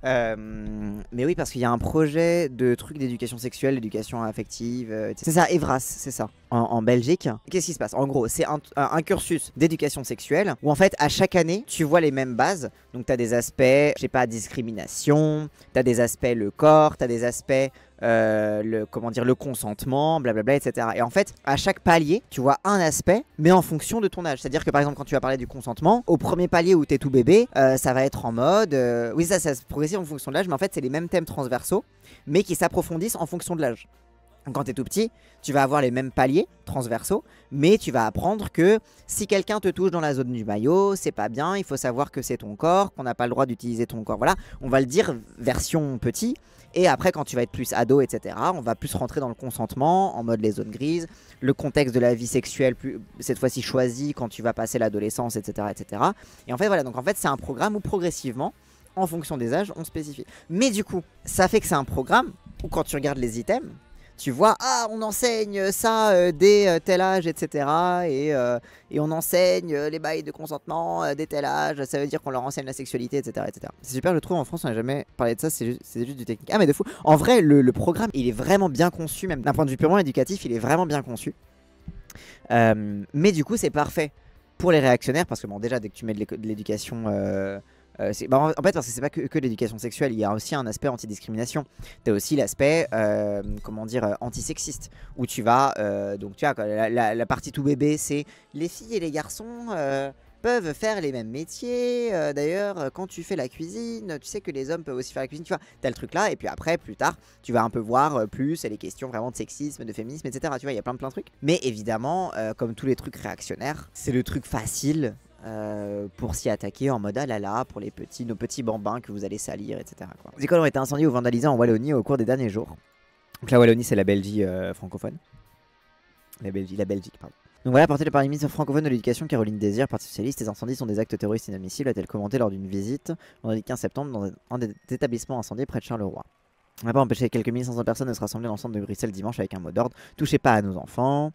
Mais oui, parce qu'il y a un projet de truc d'éducation sexuelle, d'éducation affective. C'est ça, Evras, c'est ça. En Belgique. Qu'est-ce qui se passe? En gros, c'est un cursus d'éducation sexuelle où en fait, à chaque année, tu vois les mêmes bases. Donc, tu as des aspects, je sais pas, discrimination, tu as des aspects le corps, tu as des aspects comment dire, le consentement, blablabla, etc. Et en fait, à chaque palier, tu vois un aspect, mais en fonction de ton âge. C'est-à-dire que par exemple, quand tu vas parler du consentement, au premier palier où t'es tout bébé, ça va être en mode, oui, ça se progresse en fonction de l'âge, mais en fait, c'est les mêmes thèmes transversaux, mais qui s'approfondissent en fonction de l'âge. Quand t'es tout petit, tu vas avoir les mêmes paliers transversaux, mais tu vas apprendre que si quelqu'un te touche dans la zone du maillot, c'est pas bien, il faut savoir que c'est ton corps, qu'on n'a pas le droit d'utiliser ton corps. Voilà, on va le dire version petit. Et après, quand tu vas être plus ado, etc., on va plus rentrer dans le consentement, en mode les zones grises, le contexte de la vie sexuelle, plus, cette fois-ci choisi quand tu vas passer l'adolescence, etc., etc. Et en fait, voilà, donc en fait, c'est un programme où progressivement, en fonction des âges, on spécifie. Mais du coup, ça fait que c'est un programme où quand tu regardes les items, tu vois, ah, on enseigne ça dès tel âge, etc. Et on enseigne les bails de consentement dès tel âge. Ça veut dire qu'on leur enseigne la sexualité, etc. etc. C'est super, je trouve, en France, on n'a jamais parlé de ça, c'est juste du technique. Ah, mais de fou. En vrai, le programme, il est vraiment bien conçu, même d'un point de vue purement éducatif, il est vraiment bien conçu. Mais du coup, c'est parfait pour les réactionnaires, parce que bon, déjà, dès que tu mets de l'éducation... en fait, parce que c'est pas que l'éducation sexuelle, il y a aussi un aspect anti-discrimination. Tu as aussi l'aspect, comment dire, antisexiste, où tu vas, donc tu vois, la partie tout bébé, c'est les filles et les garçons peuvent faire les mêmes métiers. D'ailleurs, quand tu fais la cuisine, tu sais que les hommes peuvent aussi faire la cuisine, tu vois. Tu as le truc là, et puis après, plus tard, tu vas un peu voir plus les questions vraiment de sexisme, de féminisme, etc. Tu vois, il y a plein de trucs. Mais évidemment, comme tous les trucs réactionnaires, c'est le truc facile pour s'y attaquer en mode ah là là pour nos petits bambins que vous allez salir, etc. quoi. Les écoles ont été incendiées ou vandalisées en Wallonie au cours des derniers jours. Donc la Wallonie, c'est la Belgique francophone. La Belgique, pardon. Donc voilà, porté par les ministres francophones de l'éducation Caroline Désir, Parti Socialiste, les incendies sont des actes terroristes inadmissibles, a-t-elle commenté lors d'une visite vendredi 15 septembre dans un des établissements incendiés près de Charleroi. On n'a pas empêché quelques 1500 personnes de se rassembler dans le centre de Bruxelles dimanche avec un mot d'ordre. Touchez pas à nos enfants.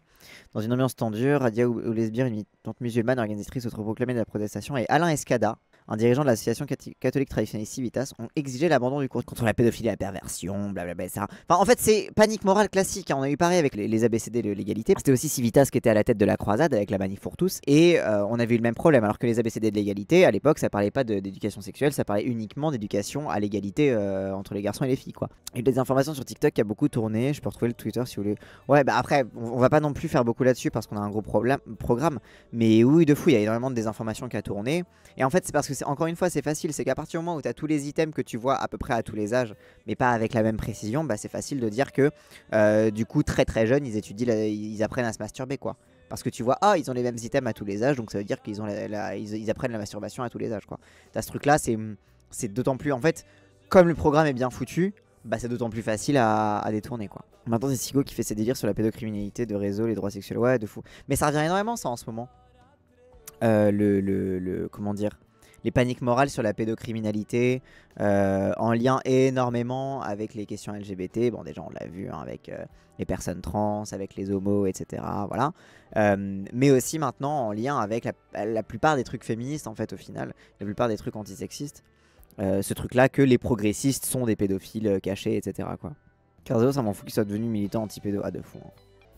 Dans une ambiance tendue, Radia Oulesbir, une militante musulmane organisatrice autoproclamée de la protestation, et Alain Escada, un dirigeant de l'association catholique traditionnaliste Civitas, ont exigé l'abandon du cours contre la pédophilie et la perversion, blablabla, etc. Enfin, en fait, c'est panique morale classique. Hein. On a eu pareil avec les ABCD de l'égalité. C'était aussi Civitas qui était à la tête de la croisade avec la manif pour tous. Et on avait eu le même problème. Alors que les ABCD de l'égalité, à l'époque, ça parlait pas d'éducation sexuelle, ça parlait uniquement d'éducation à l'égalité entre les garçons et les filles, quoi. Il y a eu des informations sur TikTok qui a beaucoup tourné. Je peux retrouver le Twitter si vous voulez. Ouais, bah après, on va pas non plus faire beaucoup là-dessus parce qu'on a un gros programme. Mais oui, de fou, il y a énormément de désinformation qui a tourné. Et en fait, c'est parce que, encore une fois, c'est facile. C'est qu'à partir du moment où tu as tous les items que tu vois à peu près à tous les âges, mais pas avec la même précision, bah, c'est facile de dire que du coup, très très jeunes, ils apprennent à se masturber, quoi. Parce que tu vois, ah, ils ont les mêmes items à tous les âges, donc ça veut dire qu'ils ils apprennent la masturbation à tous les âges, quoi. T'as ce truc-là, c'est d'autant plus. En fait, comme le programme est bien foutu, bah c'est d'autant plus facile à détourner, quoi. Maintenant, c'est Sigo qui fait ses délires sur la pédocriminalité de réseau, les droits sexuels. Ouais, de fou. Mais ça revient énormément, ça, en ce moment. Comment dire, les paniques morales sur la pédocriminalité en lien énormément avec les questions LGBT. Bon, déjà, on l'a vu hein, avec les personnes trans, avec les homos, etc. Voilà. Mais aussi maintenant en lien avec la plupart des trucs féministes, en fait, au final. La plupart des trucs antisexistes. Ce truc-là que les progressistes sont des pédophiles cachés, etc. quoi. Carzo, ça m'en fout qu'il soit devenu militant anti-pédo. Ah, de fou. Hein.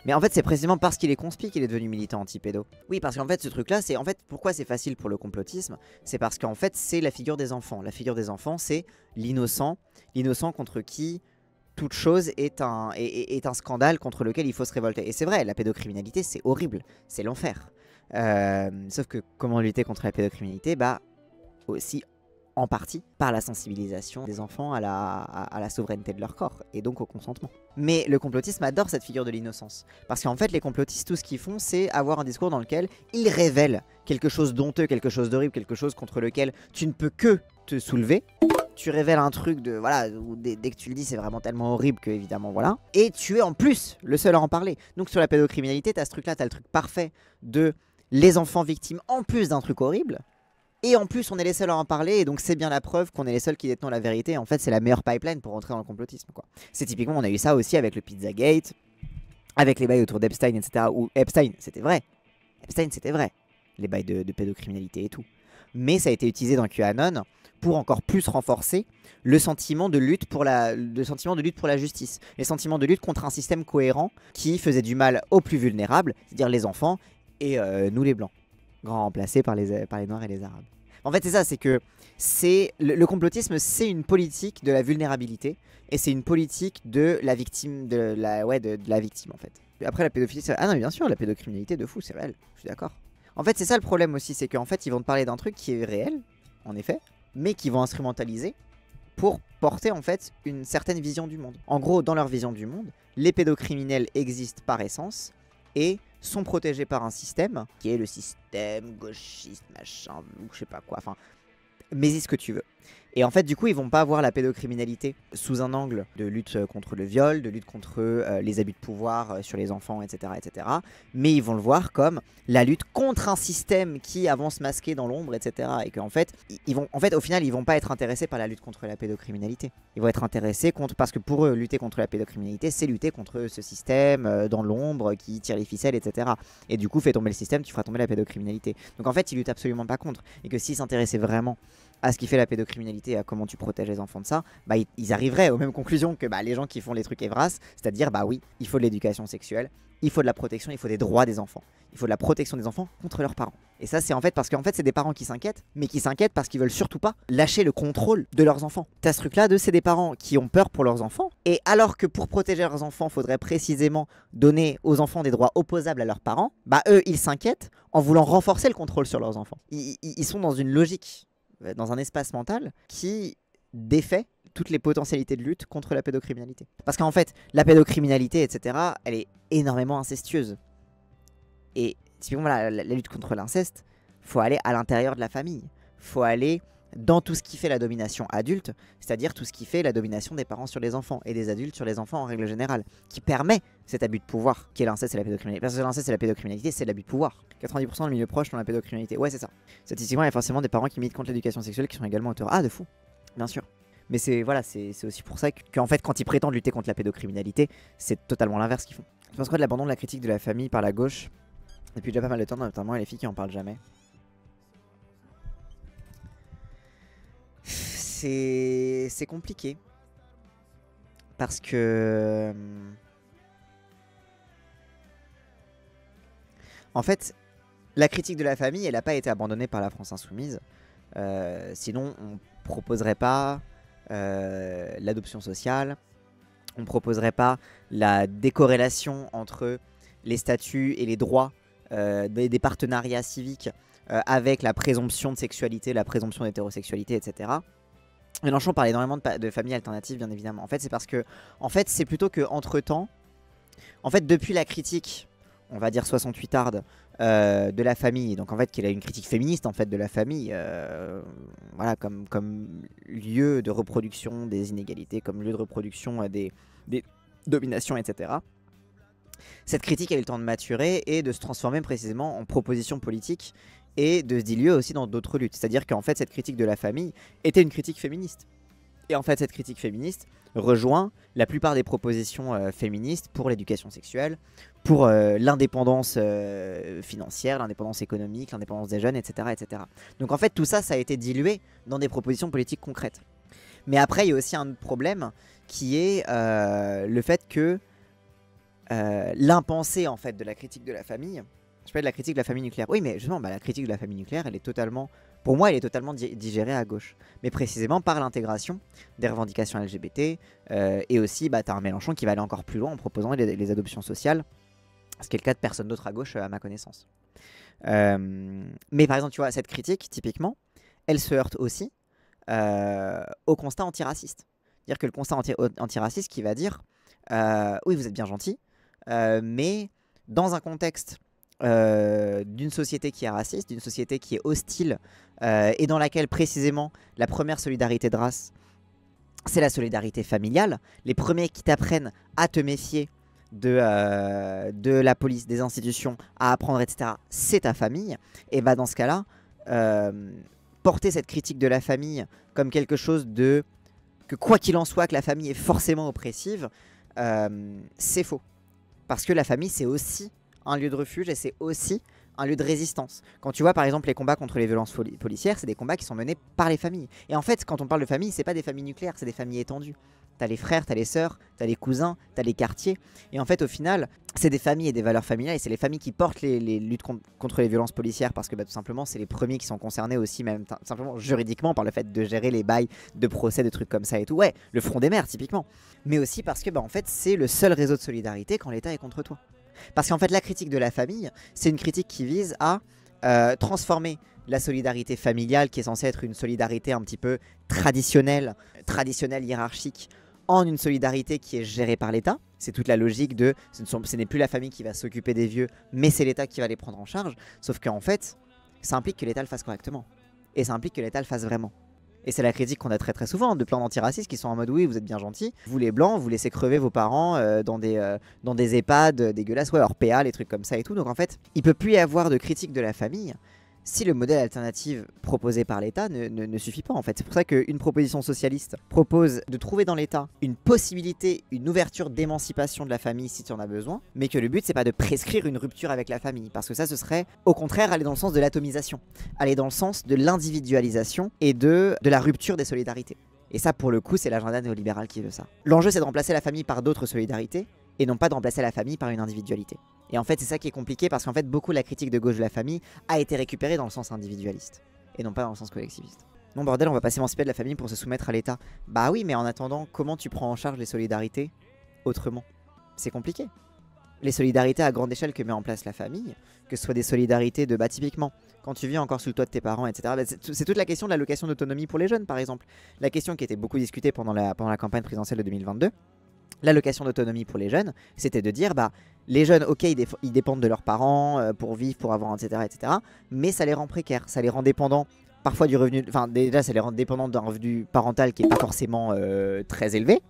Mais en fait, c'est précisément parce qu'il est conspi qu'il est devenu militant anti-pédo. Oui, parce qu'en fait, ce truc-là, c'est en fait pourquoi c'est facile pour le complotisme. C'est parce qu'en fait, c'est la figure des enfants. La figure des enfants, c'est l'innocent. L'innocent contre qui toute chose est un scandale contre lequel il faut se révolter. Et c'est vrai, la pédocriminalité, c'est horrible. C'est l'enfer. Sauf que comment lutter contre la pédocriminalité? Bah, aussi en partie par la sensibilisation des enfants à la souveraineté de leur corps et donc au consentement. Mais le complotisme adore cette figure de l'innocence. Parce qu'en fait, les complotistes, tout ce qu'ils font, c'est avoir un discours dans lequel ils révèlent quelque chose d'honteux, quelque chose d'horrible, quelque chose contre lequel tu ne peux que te soulever. Tu révèles un truc de voilà où dès que tu le dis c'est vraiment tellement horrible que évidemment voilà. Et tu es en plus le seul à en parler. Donc sur la pédocriminalité, t'as ce truc là, t'as le truc parfait de les enfants victimes en plus d'un truc horrible. Et en plus, on est les seuls à en parler, et donc c'est bien la preuve qu'on est les seuls qui détenons la vérité. En fait, c'est la meilleure pipeline pour rentrer dans le complotisme, quoi. C'est typiquement, on a eu ça aussi avec le Pizzagate, avec les bails autour d'Epstein, etc. Où Epstein, c'était vrai. Epstein, c'était vrai. Les bails de pédocriminalité et tout. mais ça a été utilisé dans QAnon pour encore plus renforcer le sentiment de lutte pour la justice, les sentiments de lutte contre un système cohérent qui faisait du mal aux plus vulnérables, c'est-à-dire les enfants et nous les blancs, grand remplacés par les noirs et les arabes. En fait, c'est ça, c'est que le complotisme, c'est une politique de la vulnérabilité et c'est une politique de la victime, de la victime en fait. Après la pédophilie, ah non mais bien sûr, la pédocriminalité de fou, c'est réel, je suis d'accord. En fait, c'est ça le problème aussi, c'est qu'en fait, ils vont te parler d'un truc qui est réel, en effet, mais qu'ils vont instrumentaliser pour porter en fait une certaine vision du monde. En gros, dans leur vision du monde, les pédocriminels existent par essence et sont protégés par un système qui est le système gauchiste, machin, ou je sais pas quoi, enfin, mais ce que tu veux. Et en fait, du coup, ils vont pas voir la pédocriminalité sous un angle de lutte contre le viol, de lutte contre les abus de pouvoir sur les enfants, etc., etc. Mais ils vont le voir comme la lutte contre un système qui avance masqué dans l'ombre, etc. Et qu'en fait, au final, ils vont pas être intéressés par la lutte contre la pédocriminalité. Ils vont être intéressés parce que pour eux, lutter contre la pédocriminalité, c'est lutter contre ce système dans l'ombre qui tire les ficelles, etc. Et du coup, fais tomber le système, tu feras tomber la pédocriminalité. Donc en fait, ils luttent absolument pas contre. Et que s'ils s'intéressaient vraiment à ce qui fait la pédocriminalité et à comment tu protèges les enfants de ça, bah, ils arriveraient aux mêmes conclusions que les gens qui font les trucs Evras, c'est-à-dire bah oui, il faut de l'éducation sexuelle, il faut de la protection, il faut des droits des enfants, il faut de la protection des enfants contre leurs parents. Et ça c'est en fait parce qu'en fait c'est des parents qui s'inquiètent, mais qui s'inquiètent parce qu'ils veulent surtout pas lâcher le contrôle de leurs enfants. T'as ce truc là c'est des parents qui ont peur pour leurs enfants, et alors que pour protéger leurs enfants, faudrait précisément donner aux enfants des droits opposables à leurs parents, bah eux ils s'inquiètent en voulant renforcer le contrôle sur leurs enfants. Ils sont dans une logique, dans un espace mental qui défait toutes les potentialités de lutte contre la pédocriminalité. Parce qu'en fait, la pédocriminalité, etc., elle est énormément incestueuse. Et typiquement, la lutte contre l'inceste, faut aller à l'intérieur de la famille. Faut aller dans tout ce qui fait la domination adulte, c'est-à-dire tout ce qui fait la domination des parents sur les enfants et des adultes sur les enfants en règle générale, qui permet cet abus de pouvoir qui est l'inceste et la pédocriminalité. Parce que l'inceste et la pédocriminalité, c'est l'abus de pouvoir. 90% de milieux proches dans la pédocriminalité. Ouais, c'est ça. Statistiquement, il y a forcément des parents qui militent contre l'éducation sexuelle qui sont également auteurs. Ah, de fou. Bien sûr. Mais c'est aussi pour ça qu'en fait, quand ils prétendent lutter contre la pédocriminalité, c'est totalement l'inverse qu'ils font. Je pense quoi de l'abandon de la critique de la famille par la gauche depuis déjà pas mal de temps, notamment les filles qui en parlent jamais. C'est compliqué. Parce que... En fait, la critique de la famille, elle n'a pas été abandonnée par la France Insoumise. Sinon, on proposerait pas l'adoption sociale. On proposerait pas la décorrélation entre les statuts et les droits des partenariats civiques avec la présomption de sexualité, la présomption d'hétérosexualité, etc. Mélenchon parle énormément de familles alternatives, bien évidemment. En fait, c'est parce que, en fait, c'est plutôt que entre temps, en fait, depuis la critique, on va dire 68arde, de la famille, donc en fait, qu'il a une critique féministe en fait de la famille, voilà, comme lieu de reproduction des inégalités, comme lieu de reproduction des dominations, etc. Cette critique a eu le temps de maturer et de se transformer précisément en proposition politique et de se diluer aussi dans d'autres luttes. C'est-à-dire qu'en fait, cette critique de la famille était une critique féministe. Et en fait, cette critique féministe rejoint la plupart des propositions féministes pour l'éducation sexuelle, pour l'indépendance financière, l'indépendance économique, l'indépendance des jeunes, etc., etc. Donc en fait, tout ça, ça a été dilué dans des propositions politiques concrètes. Mais après, il y a aussi un problème qui est le fait que l'impensé en fait de la critique de la famille, je parlais de la critique de la famille nucléaire. Oui, mais justement, la critique de la famille nucléaire, elle est totalement, pour moi, elle est totalement digérée à gauche. Mais précisément par l'intégration des revendications LGBT et aussi, t'as un Mélenchon qui va aller encore plus loin en proposant les adoptions sociales, ce qui est le cas de personne d'autre à gauche à ma connaissance. Mais par exemple, tu vois, cette critique, typiquement, elle se heurte aussi au constat antiraciste. C'est-à-dire que le constat antiraciste qui va dire oui, vous êtes bien gentil, mais dans un contexte d'une société qui est raciste, d'une société qui est hostile et dans laquelle précisément la première solidarité de race, c'est la solidarité familiale. Les premiers qui t'apprennent à te méfier de la police, des institutions, à apprendre, etc., c'est ta famille. Et dans ce cas-là, porter cette critique de la famille comme quelque chose de... que quoi qu'il en soit, que la famille est forcément oppressive, c'est faux. Parce que la famille, c'est aussi un lieu de refuge et c'est aussi un lieu de résistance. Quand tu vois par exemple les combats contre les violences policières, c'est des combats qui sont menés par les familles. Et en fait, quand on parle de famille, c'est pas des familles nucléaires, c'est des familles étendues. T'as les frères, t'as les sœurs, t'as les cousins, t'as les quartiers. Et en fait, au final, c'est des familles et des valeurs familiales. Et c'est les familles qui portent les luttes contre les violences policières. Parce que tout simplement, c'est les premiers qui sont concernés aussi, même simplement juridiquement, par le fait de gérer les bails de procès, de trucs comme ça et tout. Ouais, le Front des mères, typiquement. Mais aussi parce que, en fait, c'est le seul réseau de solidarité quand l'État est contre toi. Parce qu'en fait, la critique de la famille, c'est une critique qui vise à transformer la solidarité familiale, qui est censée être une solidarité un petit peu traditionnelle, hiérarchique, en une solidarité qui est gérée par l'État. C'est toute la logique de ce n'est plus la famille qui va s'occuper des vieux, mais c'est l'État qui va les prendre en charge. Sauf qu'en fait, ça implique que l'État le fasse correctement. Et ça implique que l'État le fasse vraiment. Et c'est la critique qu'on a très très souvent de plans d'antiracistes qui sont en mode oui, vous êtes bien gentils, vous les blancs, vous laissez crever vos parents dans des EHPAD dégueulasses, ouais, hors PA, les trucs comme ça et tout. Donc en fait, il peut plus y avoir de critique de la famille si le modèle alternatif proposé par l'État ne suffit pas en fait. C'est pour ça qu'une proposition socialiste propose de trouver dans l'État une possibilité, une ouverture d'émancipation de la famille si tu en as besoin, mais que le but c'est pas de prescrire une rupture avec la famille, parce que ça ce serait au contraire aller dans le sens de l'atomisation, aller dans le sens de l'individualisation et de la rupture des solidarités. Et ça pour le coup c'est l'agenda néolibéral qui veut ça. L'enjeu c'est de remplacer la famille par d'autres solidarités, et non pas de remplacer la famille par une individualité. Et en fait, c'est ça qui est compliqué parce qu'en fait, beaucoup de la critique de gauche de la famille a été récupérée dans le sens individualiste et non pas dans le sens collectiviste. Non, bordel, on va pas s'émanciper de la famille pour se soumettre à l'État. Bah oui, mais en attendant, comment tu prends en charge les solidarités autrement? C'est compliqué. Les solidarités à grande échelle que met en place la famille, que ce soit des solidarités de, typiquement, quand tu vis encore sous le toit de tes parents, etc. C'est toute la question de l'allocation d'autonomie pour les jeunes, par exemple. La question qui était beaucoup discutée pendant la campagne présidentielle de 2022. L'allocation d'autonomie pour les jeunes, c'était de dire, les jeunes, ok, ils dépendent de leurs parents pour vivre, pour avoir, etc., mais ça les rend précaires, ça les rend dépendants, parfois du revenu, enfin déjà ça les rend dépendants d'un revenu parental qui n'est pas forcément très élevé,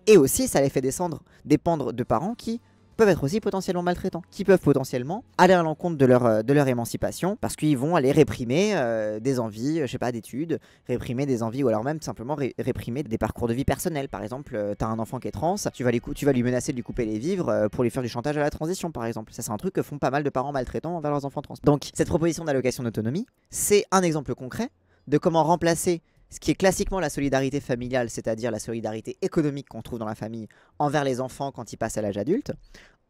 et aussi ça les fait dépendre de parents qui peuvent être aussi potentiellement maltraitants, qui peuvent potentiellement aller à l'encontre de leur émancipation, parce qu'ils vont aller réprimer des envies, je sais pas, d'études, réprimer des envies, ou alors même tout simplement réprimer des parcours de vie personnels. Par exemple, t'as un enfant qui est trans, tu vas lui menacer de lui couper les vivres pour lui faire du chantage à la transition, par exemple. Ça, c'est un truc que font pas mal de parents maltraitants envers leurs enfants trans. Donc, cette proposition d'allocation d'autonomie, c'est un exemple concret de comment remplacer ce qui est classiquement la solidarité familiale, c'est-à-dire la solidarité économique qu'on trouve dans la famille envers les enfants quand ils passent à l'âge adulte,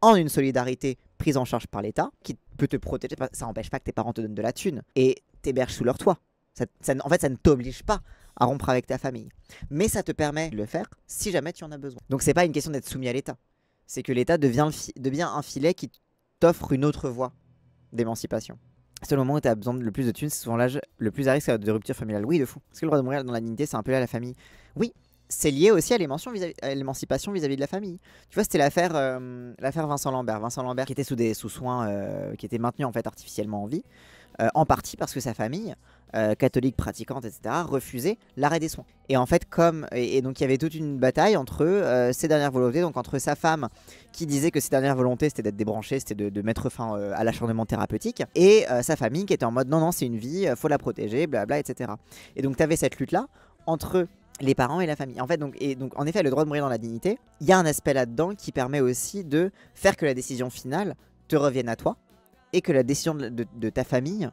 en une solidarité prise en charge par l'État qui peut te protéger. Ça n'empêche pas que tes parents te donnent de la thune et t'hébergent sous leur toit. En fait, ça ne t'oblige pas à rompre avec ta famille. Mais ça te permet de le faire si jamais tu en as besoin. Donc c'est pas une question d'être soumis à l'État. C'est que l'État devient un filet qui t'offre une autre voie d'émancipation. C'est le moment où tu as besoin de le plus de thunes, c'est souvent l'âge le plus à risque de rupture familiale. Oui, de fou. Parce que le droit de mourir dans la dignité, c'est un peu là la famille. Oui, c'est lié aussi à l'émancipation vis-à-vis de la famille. Tu vois, c'était l'affaire Vincent Lambert. Vincent Lambert qui était sous soins, qui était maintenu en fait artificiellement en vie, en partie parce que sa famille, catholique pratiquante, etc., refusait l'arrêt des soins. Et en fait, et donc il y avait toute une bataille entre ses dernières volontés, donc entre sa femme qui disait que ses dernières volontés c'était d'être débranchée, c'était de mettre fin à l'acharnement thérapeutique, et sa famille qui était en mode non, c'est une vie, faut la protéger, blabla, etc. Et donc tu avais cette lutte-là entre les parents et la famille. En fait, donc, en effet, le droit de mourir dans la dignité, il y a un aspect là-dedans qui permet aussi de faire que la décision finale te revienne à toi et que la décision de ta famille,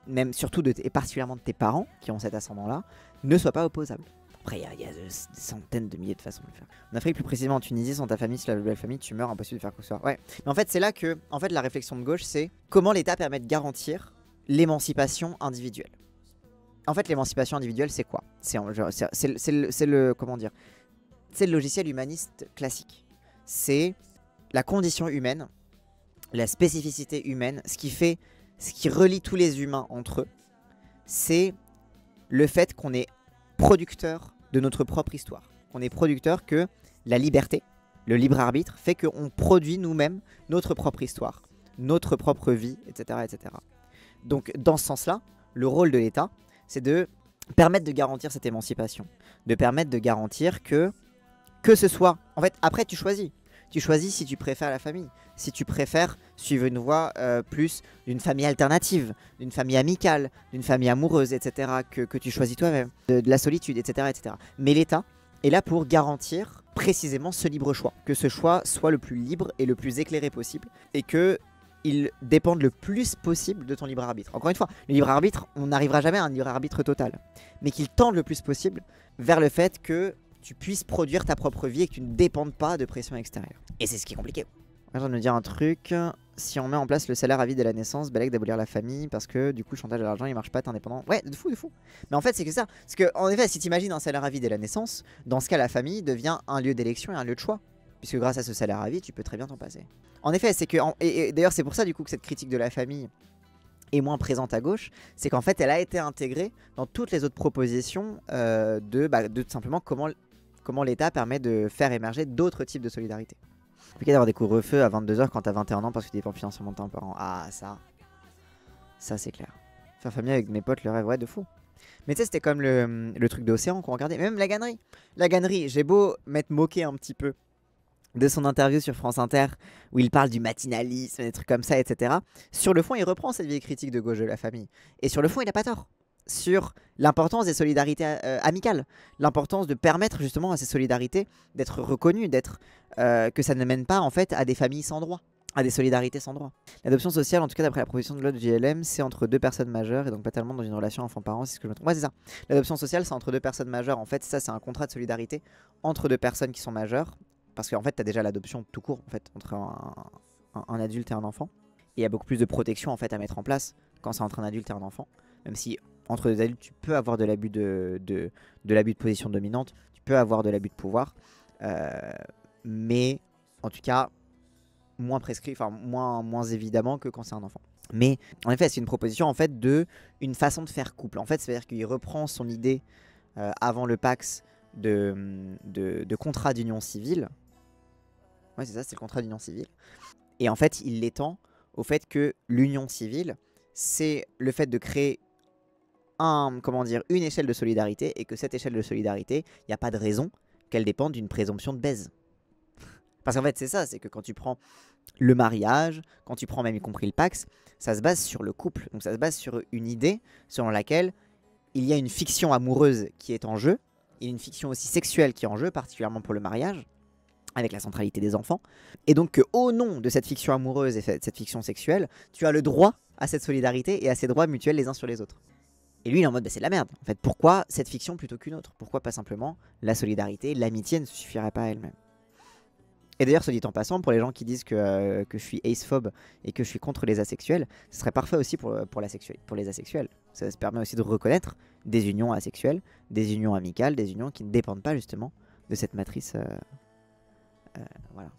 même surtout et particulièrement de tes parents qui ont cet ascendant-là, ne soit pas opposable. Après, il y a des centaines de milliers de façons de le faire. En Afrique, plus précisément en Tunisie, sans ta famille, si la belle famille, tu meurs, impossible de faire quoi que ce soit. Ouais. Mais en fait, c'est là que la réflexion de gauche, c'est comment l'État permet de garantir l'émancipation individuelle. En fait, l'émancipation individuelle, c'est quoi? C'est le comment dire? C'est le logiciel humaniste classique. C'est la condition humaine, la spécificité humaine, ce qui relie tous les humains entre eux. C'est le fait qu'on est producteur de notre propre histoire. Qu'on est producteur, que la liberté, le libre arbitre, fait qu'on produit nous-mêmes notre propre histoire, notre propre vie, etc., etc. Donc, dans ce sens-là, le rôle de l'État, c'est de permettre de garantir cette émancipation, de permettre de garantir que ce soit... En fait, après, tu choisis. Tu choisis si tu préfères la famille, si tu préfères suivre une voie plus d'une famille alternative, d'une famille amicale, d'une famille amoureuse, etc., que tu choisis toi-même, de la solitude, etc., etc. Mais l'État est là pour garantir précisément ce libre choix, que ce choix soit le plus libre et le plus éclairé possible, et que ils dépendent le plus possible de ton libre arbitre. Encore une fois, le libre arbitre, on n'arrivera jamais à un libre arbitre total, mais qu'ils tendent le plus possible vers le fait que tu puisses produire ta propre vie et que tu ne dépendes pas de pression extérieure. Et c'est ce qui est compliqué. Moi, j'ai envie de me dire un truc. Si on met en place le salaire à vie dès la naissance, Balek d'abolir la famille parce que du coup, le chantage de l'argent il marche pas, t'es indépendant. Ouais, de fou, de fou. Mais en fait, c'est que ça. Parce que, en effet, si t'imagines un salaire à vie dès la naissance, dans ce cas, la famille devient un lieu d'élection et un lieu de choix. Puisque grâce à ce salaire à vie, tu peux très bien t'en passer. En effet, c'est que. Et d'ailleurs, c'est pour ça du coup que cette critique de la famille est moins présente à gauche. C'est qu'en fait, elle a été intégrée dans toutes les autres propositions de tout simplement comment l'État permet de faire émerger d'autres types de solidarité. Compliqué d'avoir des couvre-feux à 22h quand t'as 21 ans parce que tu dépends financièrement de tes parents. Ah, ça c'est clair. Faire famille avec mes potes, le rêve, ouais, de fou. Mais tu sais, c'était comme le truc d'Océan qu'on regardait. Même la gannerie. La gannerie, j'ai beau m'être moqué un petit peu de son interview sur France Inter où il parle du matinalisme, des trucs comme ça, etc. Sur le fond, il reprend cette vieille critique de gauche de la famille. Et sur le fond, il n'a pas tort. Sur l'importance des solidarités amicales, l'importance de permettre justement à ces solidarités d'être reconnues, que ça ne mène pas en fait à des familles sans droit, à des solidarités sans droit. L'adoption sociale, en tout cas d'après la proposition de loi de JLM, c'est entre deux personnes majeures et donc pas tellement dans une relation enfant-parent, c'est ce que je me trompe. Ouais, c'est ça. L'adoption sociale, c'est entre deux personnes majeures. En fait, ça, c'est un contrat de solidarité entre deux personnes qui sont majeures, parce qu'en fait, tu as déjà l'adoption tout court en fait entre un adulte et un enfant. Et il y a beaucoup plus de protection en fait à mettre en place quand c'est entre un adulte et un enfant, même si entre deux adultes, tu peux avoir de l'abus de l'abus de position dominante, tu peux avoir de l'abus de pouvoir, mais en tout cas, moins prescrit, enfin moins évidemment que quand c'est un enfant. Mais en effet, c'est une proposition en fait une façon de faire couple. En fait, c'est-à-dire qu'il reprend son idée avant le Pax de contrat d'union civile. Ouais, c'est ça, c'est le contrat d'union civile. Et en fait, il l'étend au fait que l'union civile, c'est le fait de créer une échelle de solidarité et que cette échelle de solidarité, il n'y a pas de raison qu'elle dépende d'une présomption de baise. Parce qu'en fait, c'est ça, c'est que quand tu prends le mariage, quand tu prends même y compris le Pax, ça se base sur le couple. Donc ça se base sur une idée selon laquelle il y a une fiction amoureuse qui est en jeu, il y a une fiction aussi sexuelle qui est en jeu, particulièrement pour le mariage, avec la centralité des enfants. Et donc au nom de cette fiction amoureuse et cette fiction sexuelle, tu as le droit à cette solidarité et à ces droits mutuels les uns sur les autres. Et lui, il est en mode, c'est de la merde. En fait, pourquoi cette fiction plutôt qu'une autre? Pourquoi pas simplement la solidarité, l'amitié ne suffirait pas à elle-même? Et d'ailleurs, soit dit en passant, pour les gens qui disent que je suis acephobe et que je suis contre les asexuels, ce serait parfait aussi pour les asexuels. Ça se permet aussi de reconnaître des unions asexuelles, des unions amicales, des unions qui ne dépendent pas justement de cette matrice. Voilà.